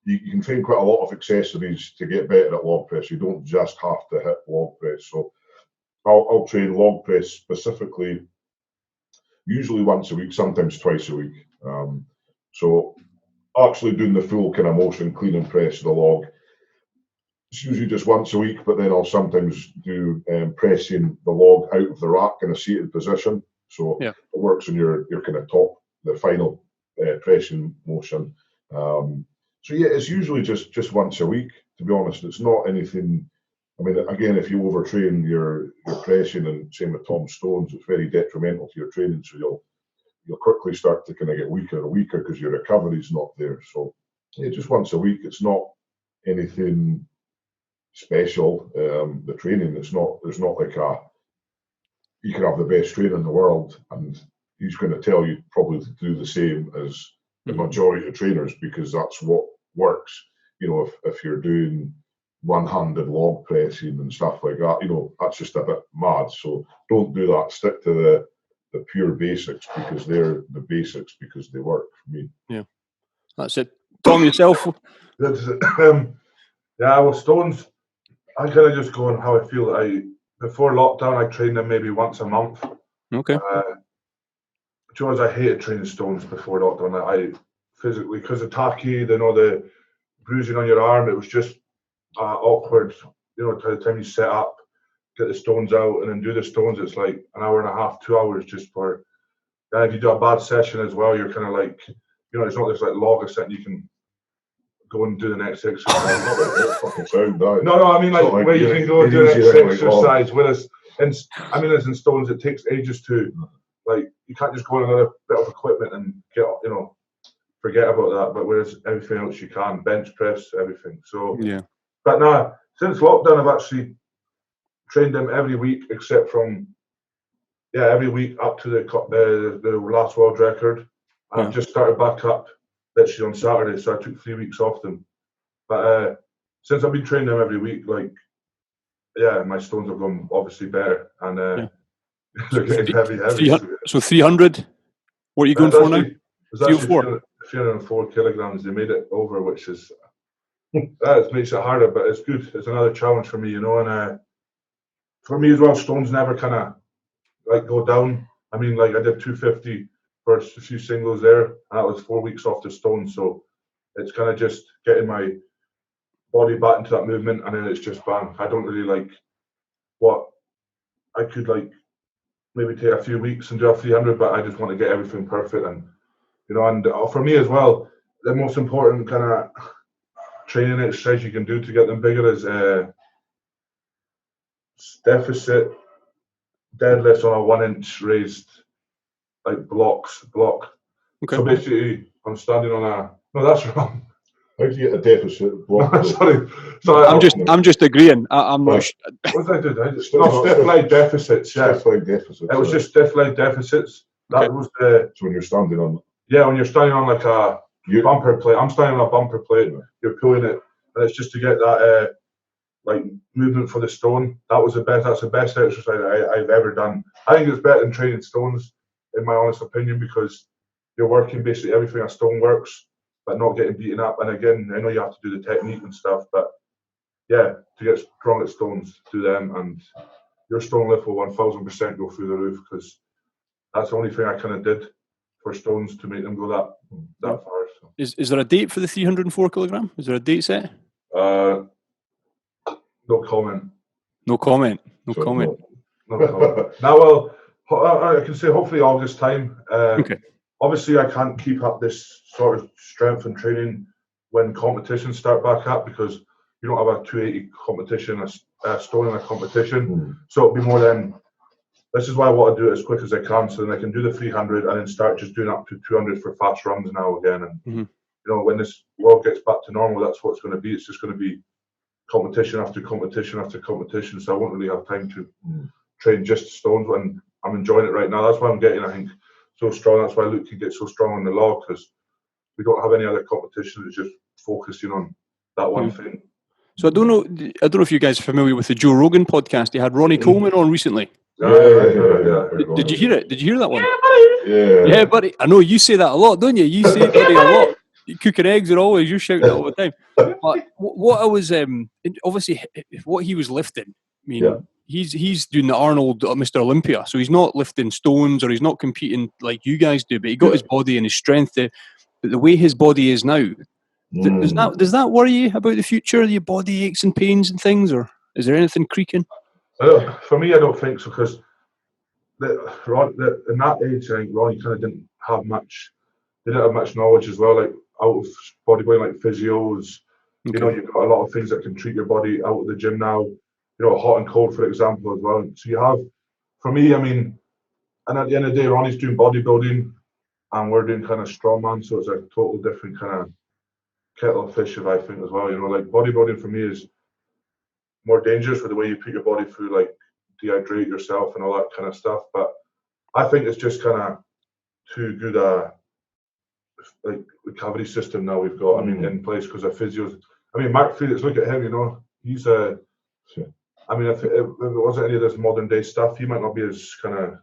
you can train quite a lot of accessories to get better at log press. You don't just have to hit log press. So I'll train log press specifically, usually once a week, sometimes twice a week. So actually doing the full kind of motion clean and press of the log, it's usually just once a week, but then I'll sometimes do pressing the log out of the rack in a seated position. So it works on your kind of top, the final pressing motion. So yeah, it's usually just once a week, to be honest. It's not anything. I mean, again, if you overtrain your pressing, and same with Tom Stones, it's very detrimental to your training. So you'll quickly start to kind of get weaker and weaker because your recovery's not there. So yeah, just once a week. It's not anything special. The training, there's not like you can have the best trainer in the world and he's going to tell you probably to do the same as the majority of trainers, because that's what works. You know, if you're doing one-handed log pressing and stuff like that, you know, that's just a bit mad. So don't do that. Stick to the pure basics, because they're the basics, because they work for me. Yeah, that's it. Tom, yourself? Yeah, well, Stones, I kind of just go on how I feel. Before lockdown, I trained them maybe once a month. Okay. George, I hated training Stones before lockdown. I physically, because of tacky, the bruising on your arm, it was just awkward. You know, by the time you set up, get the Stones out, and then do the Stones, it's like an hour and a half, 2 hours just for. And if you do a bad session as well, you're kind of like, you know, it's not just like log a set. You can go and do the next exercise. No, I mean like where you can go and do the next exercise. Whereas, as in Stones, it takes ages to, like, you can't just go on another bit of equipment and get, you know, forget about that. But whereas everything else you can, bench press, everything. So yeah. But now, since lockdown, I've actually trained them every week, except from every week up to the last world record. I've just started back up literally on Saturday, so I took 3 weeks off them. But since I've been training them every week, like, my Stones have gone obviously better, and they're getting heavy. So 300. What are you going for now? 304 kilograms. They made it over, which is that makes it harder, but it's good. It's another challenge for me, you know. And for me as well, Stones never kind of like go down. I mean, like I did 250 for a few singles there, and that was 4 weeks off the Stones. So it's kind of just getting my body back into that movement, and then it's just bang. I don't really like what I could like maybe take a few weeks and do a 300, but I just want to get everything perfect. And you know, and for me as well, the most important kind of training exercise you can do to get them bigger is deficit deadlifts on a 1 inch raised like block. Okay. So basically, I'm standing on a. No, that's wrong. How do you get a deficit block? Sorry. I'm just agreeing. I'm not. What did I do? Stiff leg deficits. Yeah. Stiff leg deficits. It was just stiff leg deficits. That was the. So when you're standing on. Yeah, when you're standing on like a bumper plate. I'm standing on a bumper plate. You're pulling it, and it's just to get that like movement for the stone. That's the best exercise I've ever done. I think it's better than training stones, in my honest opinion, because you're working basically everything a stone works, but not getting beaten up. And again, I know you have to do the technique and stuff, but yeah, to get strong at stones, do them, and your stone lift will 1000% go through the roof, because that's the only thing I kind of did for stones to make them go that far. So. Is there a date for the 304 kilogram? Is there a date set? No comment. No comment. No comment. Now, well, I can say hopefully August time. Okay. Obviously, I can't keep up this sort of strength and training when competitions start back up, because you don't have a 280 competition, a stone in a competition. So it'll be more than. This is why I want to do it as quick as I can, so then I can do the 300 and then start just doing up to 200 for fast runs now again. And you know, when this world gets back to normal, that's what it's going to be. It's just going to be competition after competition after competition. So I won't really have time to train just stones when I'm enjoying it right now. That's why I'm getting, I think, so strong. That's why Luke can get so strong on the log, because we don't have any other competition. It's just focusing on that one thing. So I don't know if you guys are familiar with the Joe Rogan podcast. He had Ronnie Coleman on recently. Yeah. Did you hear it? Did you hear that one? Yeah, buddy. I know you say that a lot, don't you? You say buddy a lot. You cooking eggs are always, you're shouting it all the time. But what I was obviously what he was lifting. I mean, he's doing the Arnold Mr. Olympia, so he's not lifting stones or he's not competing like you guys do, but he got his body and his strength. But the way his body is now, does that worry you about the future? Your body aches and pains and things, or is there anything creaking? For me, I don't think so, because in that age, I think Ronnie kind of didn't have much. They didn't have much knowledge as well, like out of bodybuilding, like physios. Okay. You know, you've got a lot of things that can treat your body out of the gym now. You know, hot and cold, for example, as well. So you have, for me, I mean, and at the end of the day, Ronnie's doing bodybuilding, and we're doing kind of strongman, so it's a total different kind of kettle of fish, I think, as well. You know, like bodybuilding for me is more dangerous with the way you put your body through, like dehydrate yourself and all that kind of stuff. But I think it's just kind of too good a like recovery system now we've got. I mean, in place, because of physios. I mean, Mark Felix, look at him. You know, he's a. I mean, if it wasn't any of this modern day stuff, he might not be as kind of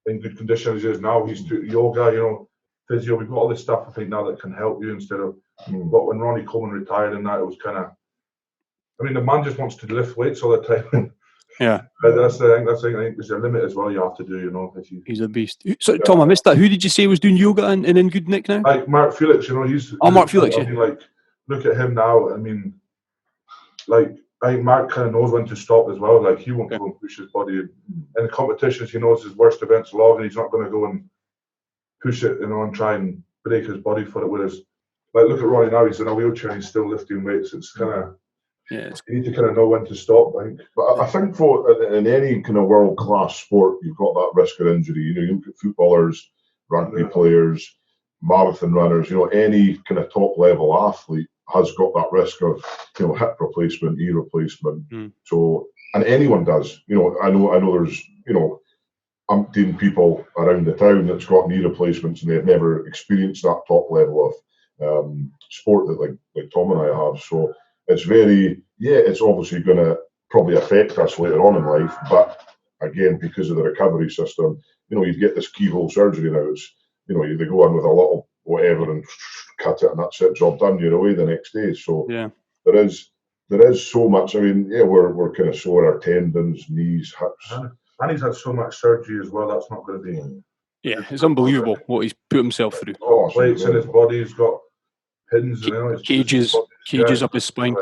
in good condition as he is now. He's doing yoga, you know, physio. We've got all this stuff, I think, now that can help you instead of. But when Ronnie Coleman retired and that, it was kind of. I mean, the man just wants to lift weights all the time. Yeah. But that's the thing. I think there's a limit as well you have to do, you know. He's a beast. So, Tom, I missed that. Who did you say was doing yoga and in good nick now? Like Mark Felix, you know, he's. Mark Felix, I mean, like, look at him now. I mean, like, I think Mark kind of knows when to stop as well. Like, he won't go and push his body. In the competitions, he knows his worst event's log, and he's not going to go and push it, you know, and try and break his body for it. Whereas, like, look at Ronnie now, he's in a wheelchair and he's still lifting weights. It's kind of. Yeah, you need to kind of know when to stop, I think. But I think in any kind of world-class sport, you've got that risk of injury. You know, you look at footballers, rugby players, marathon runners, you know, any kind of top-level athlete has got that risk of, you know, hip replacement, knee replacement. So, and anyone does. You know, I know there's, you know, umpteen people around the town that's got knee replacements and they've never experienced that top level of sport that like Tom and I have. So, it's it's obviously going to probably affect us later on in life, but again, because of the recovery system, you know, you get this keyhole surgery now. It's, you know, they go in with a little whatever and cut it, and that's it, job done. You're away the next day. So there is so much. I mean, we're kind of sore, our tendons, knees, hips, and he's had so much surgery as well. That's not going to be. Yeah, it's unbelievable what he's put himself through. Plates in his body. He's got pins, cages up his spine.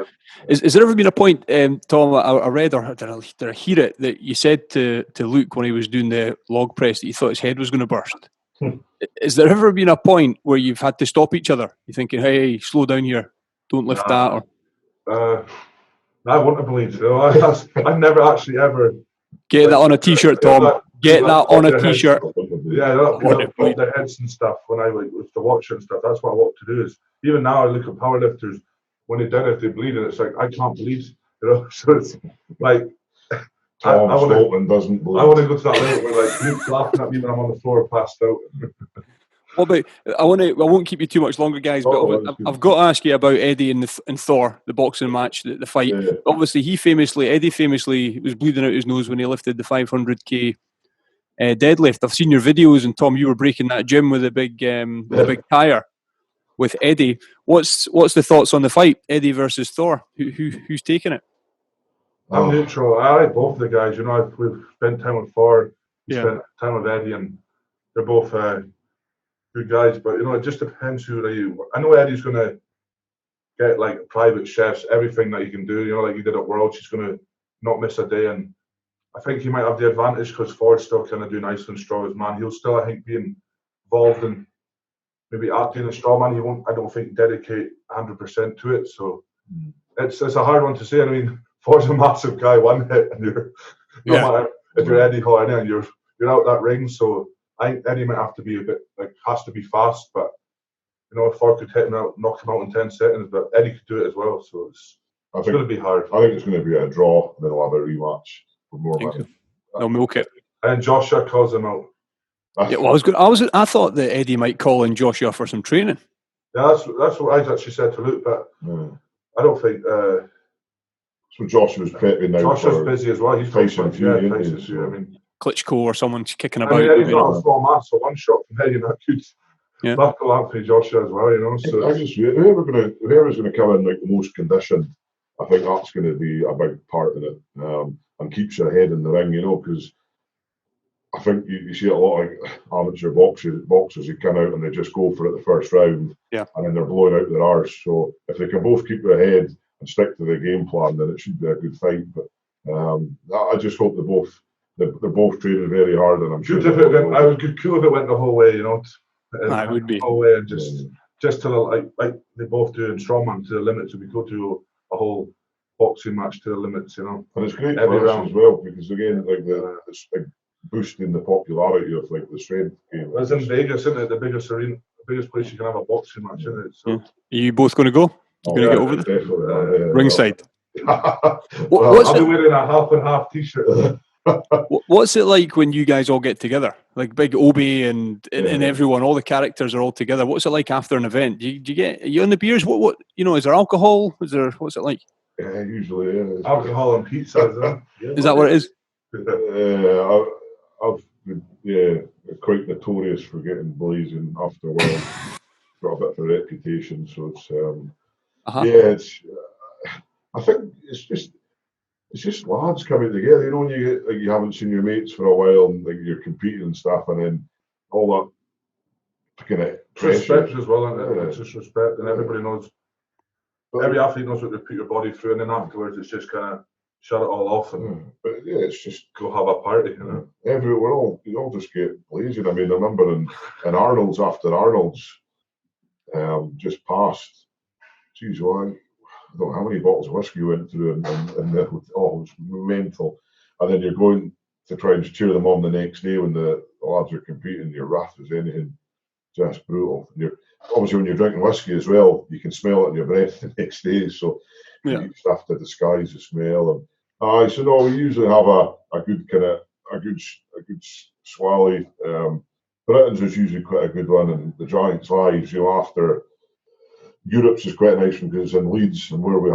Is there ever been a point, Tom, I read or did I hear it, that you said to Luke when he was doing the log press that you thought his head was going to burst? Is there ever been a point where you've had to stop each other? You're thinking, hey, slow down here, don't lift that? Or I wouldn't have believed it. I've never actually ever. Get that on a t-shirt, Tom. Get that on a t-shirt. Yeah, put their heads and stuff when I was to watch it and stuff. That's what I want to do. Is even now I look at powerlifters when they done it, they bleed, and it's like I can't believe, you know. So it's like Tom Stoltman doesn't bleed. I want to go to that level where like Luke's laughing at me when I'm on the floor passed out. Well, but I won't keep you too much longer, guys. But I've got to ask you about Eddie and Thor, the boxing match, the fight. Yeah. Obviously, Eddie famously was bleeding out his nose when he lifted the 500k deadlift. I've seen your videos, and Tom, you were breaking that gym with a big tire with Eddie. What's the thoughts on the fight, Eddie versus Thor? Who's taking it? I'm neutral. I like both of the guys. You know, we've spent time with Thor, spent time with Eddie, and they're both good guys. But you know, it just depends who they. I know Eddie's going to get like private chefs, everything that he can do. You know, like he did at Worlds, he's going to not miss a day. And I think he might have the advantage because Thor's still kind of doing Iceland straw as man. He'll still, I think, be involved in maybe acting as strawman. He won't, I don't think, dedicate 100% to it. So it's a hard one to say. I mean, Thor's a massive guy, one hit, and you're no matter if you're Eddie Hall and you're out that ring. So I think Eddie might have to be a bit has to be fast, but you know, if Thor could hit him out, knock him out in 10 seconds, but Eddie could do it as well. So it's going to be hard. I think it's going to be a draw, and then we'll have a rematch for more money. They'll milk it. And Joshua calls him out. Yeah, well, I thought that Eddie might call in Joshua for some training. Yeah, that's what I actually said to Luke, but I don't think. So Joshua's prepping now. Joshua's busy as well. He's Tyson Fury. I mean, Klitschko or someone's kicking about. I mean, Eddie's not a small man, so one shot from Eddie that could buckle up for Joshua as well. You know, so whoever's going to come in like the most conditioned, I think that's going to be a big part of it. and keeps your head in the ring, you know, because I think you see a lot of amateur boxers who come out and they just go for it the first round, Yeah. and then they're blowing out their arse. So if they can both keep their head and stick to the game plan, then it should be a good fight. But I just hope they're both training very hard, and I'm sure. I would be cool if it went the whole way, you know. It would be the whole way, and just to like they both do in strongman to the limits. Would be cool to a whole boxing match to the limits, you know. And it's great for us as well, because again, like it's like boosting the popularity of like the strength game. It's in Vegas, isn't it? The biggest arena, the biggest place you can have a boxing match, isn't it? So. Are you both going to go? Going to get over there? Definitely. Ringside. I'll be wearing a half and half t-shirt. What's it like when you guys all get together? Like Big Obi and everyone, all the characters are all together. What's it like after an event? Do you get, are you on the beers? What you know? Is there alcohol? What's it like? Yeah, usually is. Alcohol and pizza, is it? Yeah, is that what it is? I've been quite notorious for getting blazing after a while. Got a bit of a reputation, so it's it's. I think it's just lads coming together. You know, when you get like you haven't seen your mates for a while and like you're competing and stuff, and then all that kind of respect as well, isn't it? It's just respect, and everybody knows. Every athlete knows what they put your body through, and then afterwards it's just kind of shut it all off and it's just go have a party. You know, you all just get blazing. I mean, I remember in Arnold's after Arnold's just passed. Geez, I don't know how many bottles of whiskey you went through, and the hotel was mental. And then you're going to try and cheer them on the next day when the lads are competing. You're rough as anything, just brutal. And obviously, when you're drinking whiskey as well, you can smell it in your breath the next day. So you just have to disguise the smell. And so no, we usually have a good swally. Britain's is usually quite a good one, and the Giants Lives, you know, after. Europe's is quite a nice one because it's in Leeds, and where we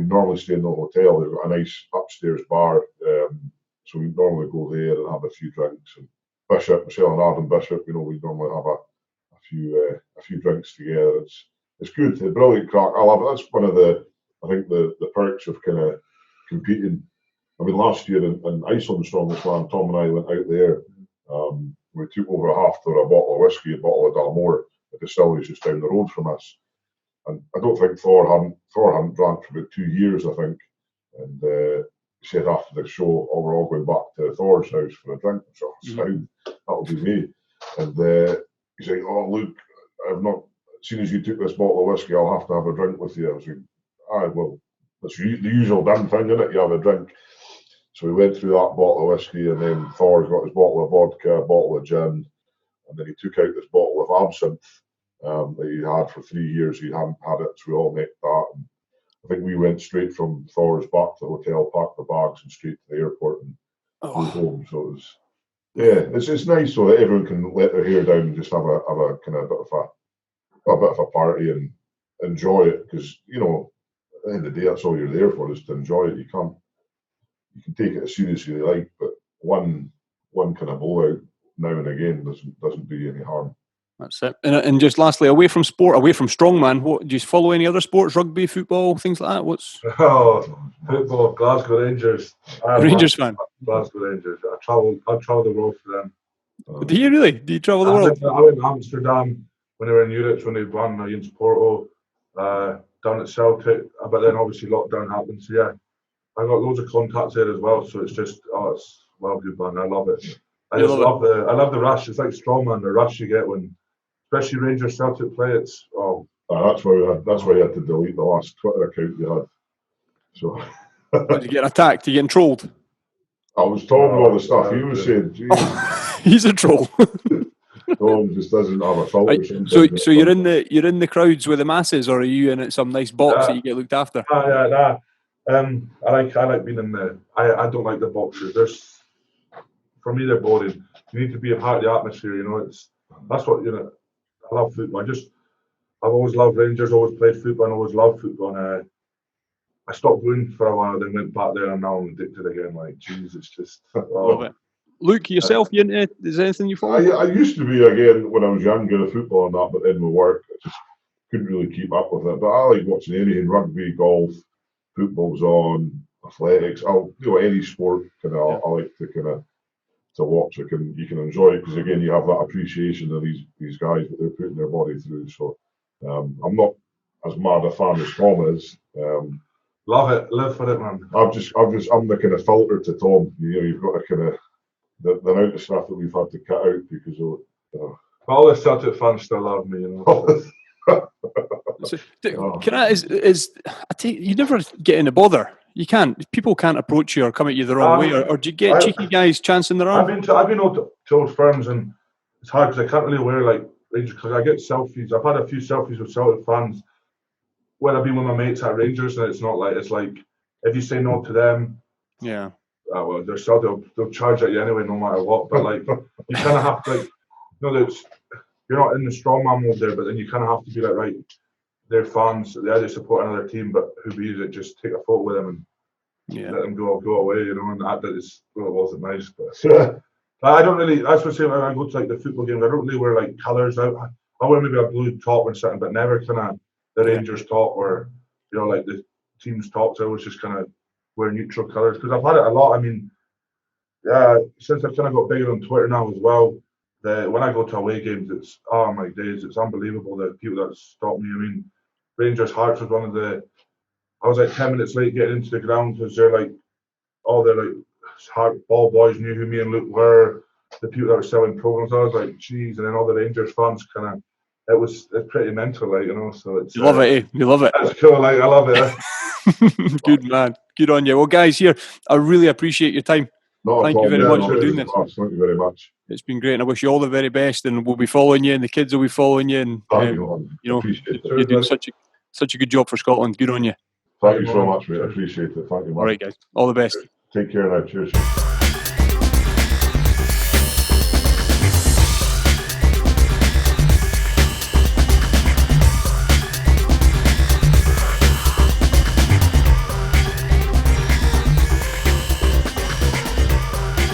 normally stay in the hotel, there's a nice upstairs bar, so we normally go there and have a few drinks. And Bishop, Michelle and Adam Bishop, you know, we normally have a few drinks together. It's good, a brilliant crack. I love it. That's one of the perks of kind of competing. I mean, last year in Iceland, Strongest Man, Tom and I went out there. We took over a half to a bottle of whiskey, a bottle of Dalmore. The distillery's just down the road from us, and I don't think Thor hadn't drank for about 2 years, I think. And he said after the show, "Oh, we're all going back to Thor's house for a drink." So that'll be me. And he's like, "Oh, Luke, I've not. As soon as you took this bottle of whiskey, I'll have to have a drink with you." I was like, well, that's the usual damn thing, isn't it? You have a drink. So we went through that bottle of whiskey, and then Thor's got his bottle of vodka, a bottle of gin, and then he took out this bottle of absinthe. That he had for 3 years. He hadn't had it, so we all nicked that. And I think we went straight from Thor's back to the hotel, packed the bags, and straight to the airport and go home. So it was, it's nice so that everyone can let their hair down and just have a kind of a bit of a party and enjoy it. Because you know, at the end of the day, that's all you're there for, is to enjoy it. You can take it as seriously as you like, but one kind of blowout now and again doesn't do you any harm. That's it. And just lastly, away from sport, away from strongman, what do you follow? Any other sports? Rugby, football, things like that? Football, Glasgow Rangers. Rangers fan. Glasgow Rangers. I travel the world for them. Do you really? Do you travel the world? I went to Amsterdam when they were in Europe when they won against Porto. Down at Celtic, but then obviously lockdown happened. So yeah, I got loads of contacts there as well. So it's just it's well good fun. I love it. I love the rush. It's like strongman, the rush you get when. Especially Rangers Celtic play, that's why you had to delete the last Twitter account you had. So did you get attacked? You getting trolled? I was told all the stuff he was saying. He's a troll. Tom just doesn't have a filter. So you're in the crowds with the masses, or are you in some nice box that you get looked after? I like being in the. I don't like the boxes. For me they're boring. You need to be a part of the atmosphere. You know, that's what you know. I love football. I've always loved Rangers, always played football, and always loved football. And I stopped going for a while, then went back there, and now I'm addicted again. Like, jeez, it's just. Love it. Luke, yourself, you into? Is there anything you follow? I used to be again when I was younger, football and that, but then with work, I just couldn't really keep up with it. But I like watching anything: rugby, golf, football's on. athletics. Any sport. I like to to watch. You can enjoy it because again, you have that appreciation of these guys that they're putting their body through. So I'm not as mad a fan as Tom is. Love it, live for it, man. I'm the kind of filter to Tom. You've got to kind of the amount of stuff that we've had to cut out because of. All the Celtic fans still love me, So, can I? You never get in a bother. You can't. People can't approach you or come at you the wrong way, or do you get cheeky guys chancing their arm? I've been to old firms, and it's hard because I can't really wear like Rangers because I get selfies. I've had a few selfies with Celtic fans when I've been with my mates at Rangers, and it's like if you say no to them, yeah. Well, they'll charge at you anyway, no matter what. But like you kind of have to you're not in the strongman mode there, but then you kind of have to be like, right, they're fans, they support another team, but who be it? Just take a photo with them and let them go away, and that is, well, it wasn't nice, but I don't really, that's what I'm saying, when I go to like the football games, I don't really wear like colours out. I wear maybe a blue top or something, but never kind of the Rangers top or, like the team's tops. I always just kind of wear neutral colours, because I've had it a lot. I mean, since I've kind of got bigger on Twitter now as well, when I go to away games, it's, oh my days, it's unbelievable the people that stop me. I mean, Rangers Hearts was one of I was like 10 minutes late getting into the ground because they're like Heart ball boys knew who me and Luke were, the people that were selling programs. I was like, geez, and then all the Rangers fans it's pretty mental, so it's. You love it, eh? You love it. That's cool, I love it. Good man. Good on you. Well, guys, here, I really appreciate your time. Thank you very much for doing this. Thank you very much. It's been great, and I wish you all the very best. And we'll be following you, and the kids will be following you. And you're doing such a good job for Scotland. Good on you. Thank you so much, mate. I appreciate it. Thank you, man. All right, guys. All the best. Take care now. Cheers.